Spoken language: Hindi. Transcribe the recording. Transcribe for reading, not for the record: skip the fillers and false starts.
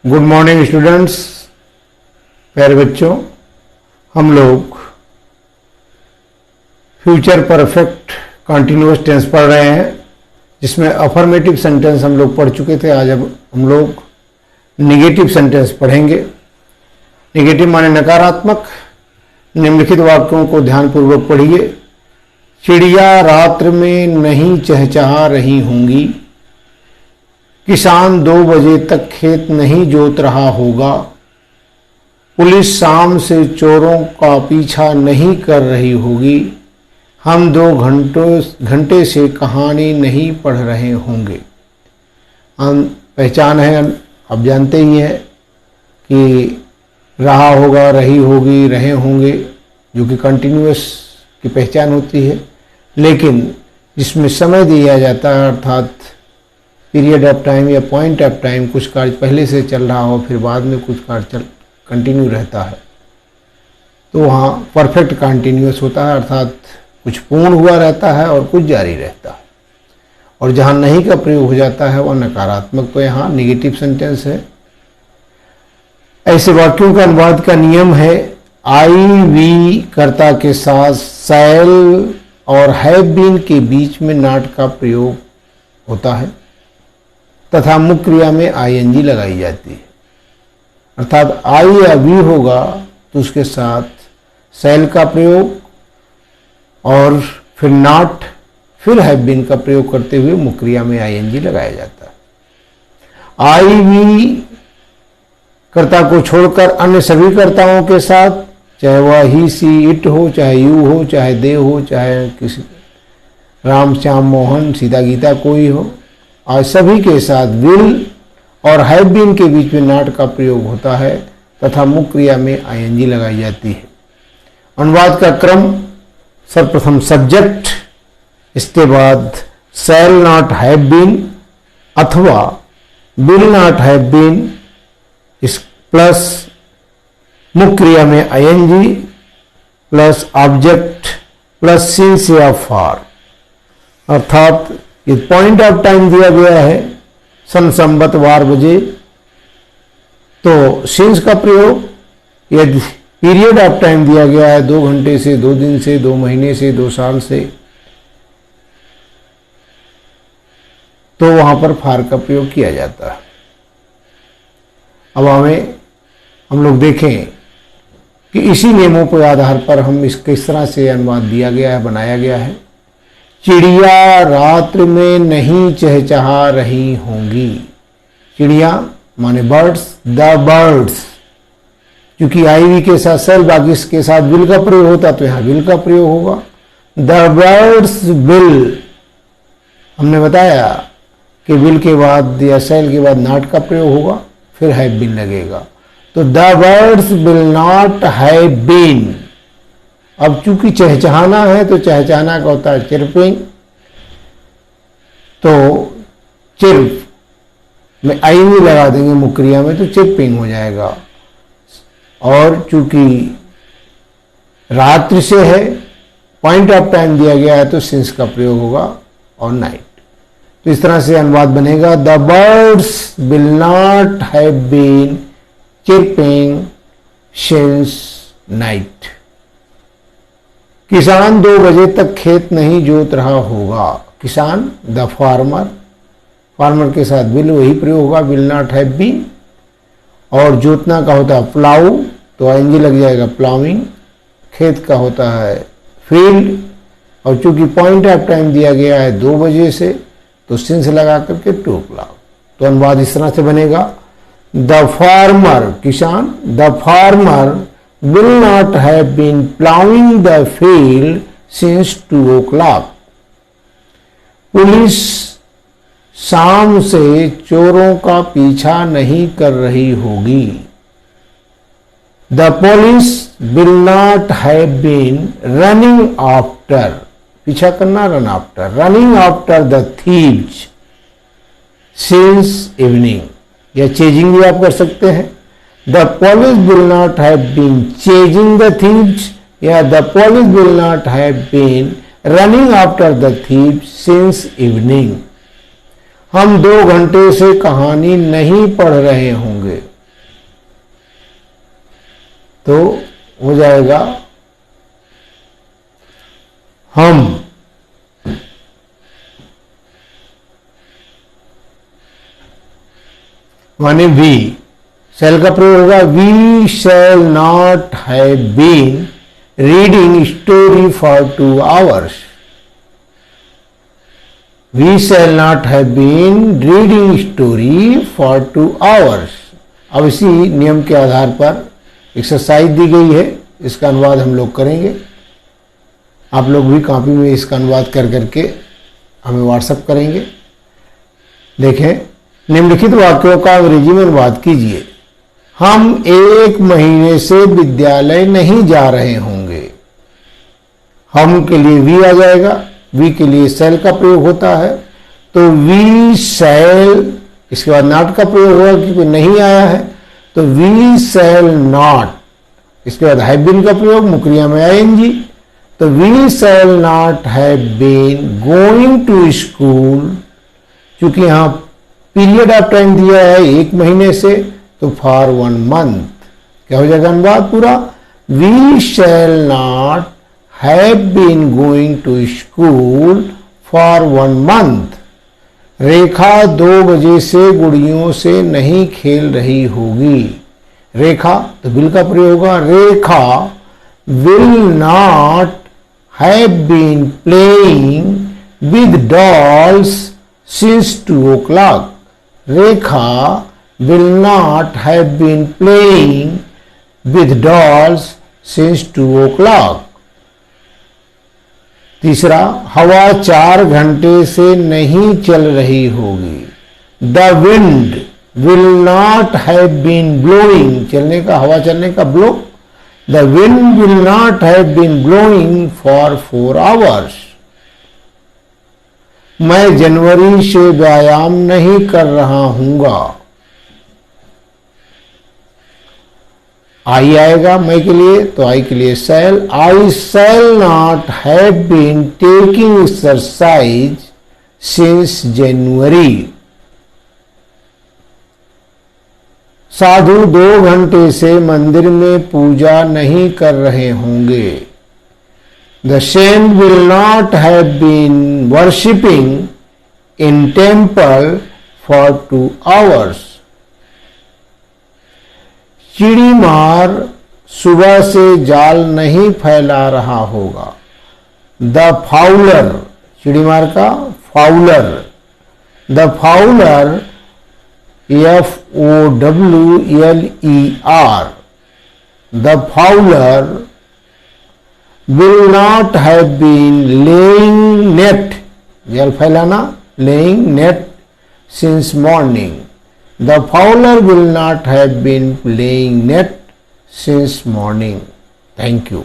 गुड मॉर्निंग स्टूडेंट्स, प्यारे बच्चों। हम लोग फ्यूचर परफेक्ट कॉन्टिन्यूअस टेंस पढ़ रहे हैं, जिसमें अफर्मेटिव सेंटेंस हम लोग पढ़ चुके थे। आज अब हम लोग निगेटिव सेंटेंस पढ़ेंगे। निगेटिव माने नकारात्मक। निम्नलिखित वाक्यों को ध्यानपूर्वक पढ़िए। चिड़िया रात्र में नहीं चहचहा रही होंगी, किसान 2 बजे तक खेत नहीं जोत रहा होगा, पुलिस शाम से चोरों का पीछा नहीं कर रही होगी, हम 2 घंटे से कहानी नहीं पढ़ रहे होंगे। हम पहचान है, आप जानते ही हैं कि रहा होगा, रही होगी, रहे होंगे, जो कि कंटिन्यूअस की पहचान होती है। लेकिन जिसमें समय दिया जाता है, अर्थात पीरियड ऑफ टाइम या पॉइंट ऑफ टाइम, कुछ कार्य पहले से चल रहा हो फिर बाद में कुछ कार्य कंटिन्यू रहता है, तो वहाँ परफेक्ट कंटिन्यूअस होता है, अर्थात कुछ पूर्ण हुआ रहता है और कुछ जारी रहता है। और जहाँ नहीं का प्रयोग हो जाता है वह नकारात्मक, तो यहाँ निगेटिव सेंटेंस है। ऐसे वाक्यों का अनुवाद का नियम है, आई वी कर्ता के साथ शैल और हैव बीन के बीच में नॉट का प्रयोग होता है तथा मुख्य क्रिया में आईएनजी लगाई जाती है। अर्थात आई या वी होगा तो उसके साथ शैल का प्रयोग और फिर नॉट, फिर हैव बीन का प्रयोग करते हुए मुख्य क्रिया में आईएनजी लगाया जाता है। आई वी कर्ता को छोड़कर अन्य सभी कर्ताओं के साथ, चाहे वह ही सी इट हो, चाहे यू हो, चाहे दे हो, चाहे किसी राम श्याम मोहन सीता गीता कोई हो, और सभी के साथ विल और हैव बीन के बीच में नॉट का प्रयोग होता है तथा मुख्य क्रिया में आईएनजी लगाई जाती है। अनुवाद का क्रम, सर्वप्रथम सब्जेक्ट, इसके बाद शैल नॉट हैव बीन अथवा विल नॉट हैव बीन, इस प्लस मुख्य क्रिया में ING plus object plus since या फॉर। अर्थात ये पॉइंट ऑफ टाइम दिया गया है सन संबत वार बजे, तो सिंस का प्रयोग। यदि पीरियड ऑफ टाइम दिया गया है 2 घंटे से, 2 दिन से, 2 महीने से, 2 साल से, तो वहां पर फार का प्रयोग किया जाता है। अब हम लोग देखें कि इसी नियमों के आधार पर हम इस किस तरह से अनुवाद दिया गया है, बनाया गया है। चिड़िया रात्र में नहीं चहचहा रही होंगी। चिड़िया माने बर्ड्स, द बर्ड्स। क्योंकि आई वी के साथ सेल, बाकी के साथ विल का प्रयोग होता, तो यहाँ विल का प्रयोग होगा। द बर्ड्स विल, हमने बताया कि विल के बाद या सेल के बाद नॉट का प्रयोग होगा, फिर हैव बीन लगेगा, तो the birds will not have been. अब चूंकि चहचहाना है तो चहचहाना का होता है चिरपिंग, तो चिर्प में आईएनजी लगा देंगे मुख्य क्रिया में, तो चिरपिंग हो जाएगा। और चूंकि रात्रि से है, पॉइंट ऑफ टाइम दिया गया है, तो सिंस का प्रयोग होगा और नाइट। तो इस तरह से अनुवाद बनेगा, the birds will not have been chirping since night. किसान 2 बजे तक खेत नहीं जोत रहा होगा। किसान द फार्मर, फार्मर के साथ विल वही प्रयोग होगा, विल नॉट हैव बीन। और जोतना का होता है प्लाउ, तो आईएनजी लग जाएगा प्लाउइंग। खेत का होता है फील्ड, और चूंकि पॉइंट ऑफ टाइम दिया गया है 2 बजे से, तो सिंस लगा करके टू प्लाउ। तो अनुवाद इस तरह से बनेगा, द फार्मर, किसान, the farmer will not have been plowing the field since 2 o'clock. Police शाम से चोरों का पीछा नहीं कर रही होगी। The police will not have been running after, पीछा करना, run after, running after the thieves since evening, या chasing भी आप कर सकते हैं। The police will not have been chasing the thieves, या the police will not have been running after the thieves since evening. हम 2 घंटे से कहानी नहीं पढ़ रहे होंगे। तो हो जाएगा हम माने वी, शैल का प्रयोग होगा we shall not have been reading story for 2 hours। We shall not have been reading story for 2 hours। अब इसी नियम के आधार पर एक्सरसाइज दी गई है, इसका अनुवाद हम लोग करेंगे। आप लोग भी कॉपी में इसका अनुवाद कर करके हमें व्हाट्सएप करेंगे। देखें, निम्नलिखित वाक्यों का अंग्रेजी में अनुवाद कीजिए। हम 1 महीने से विद्यालय नहीं जा रहे होंगे। हम के लिए वी आ जाएगा, वी के लिए शैल का प्रयोग होता है, तो वी शैल, इसके बाद नॉट का प्रयोग होगा क्योंकि नहीं आया है, तो वी शैल नॉट, इसके बाद हैव बीन का प्रयोग, मुक्रिया में आएंगी, तो we shall not have been going to school. चूंकि यहां पीरियड ऑफ टाइम दिया है 1 महीने से, तो फॉर 1 month। क्या हो जाएगा अनुवाद पूरा? We shall not have been going to school for 1 month। Rekha 2 बजे से गुड़ियों से नहीं खेल रही होगी। रेखा तो विल का प्रयोग होगा, Rekha will not have been playing with dolls since 2 o'clock। Rekha will not have been playing with dolls since 2 o'clock। तीसरा, हवा 4 घंटे से नहीं चल रही होगी। The wind will not have been blowing, चलने का, हवा चलने का blow। The wind will not have been blowing for 4 hours। मैं जनवरी से व्यायाम नहीं कर रहा हूंगा। आई आएगा मैं के लिए, तो आई के लिए shall, I shall not have been taking exercise since January. साधु 2 घंटे से मंदिर में पूजा नहीं कर रहे होंगे। The saint will not have been worshipping in temple for 2 hours। Chidimar सुबह से जाल नहीं फैला रहा होगा। द फाउलर, चिड़ीमार का Fowler, the Fowler FOWLER, the Fowler will not have been laying net, जाल फैलाना, laying net since morning। The fowler will not have been laying net since morning। Thank you।